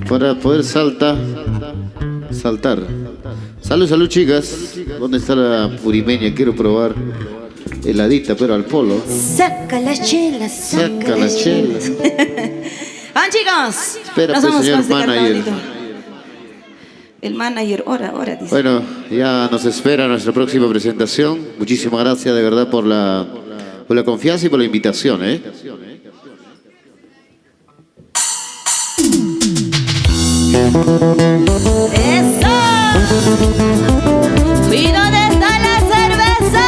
para poder saltar. Salud, salud, chicas. ¿Dónde está la purimeña? Quiero probar heladita, pero al polo. Saca las chelas, Saca las chelas. ¡Ah, chicos! Espera, nos pues, vamos señor con este manager. carnavalito. El manager, ahora dice. Bueno, ya nos espera nuestra próxima presentación. Muchísimas gracias de verdad por la confianza y por la invitación, ¿eh? ¡Eso! ¿Y dónde está la cerveza?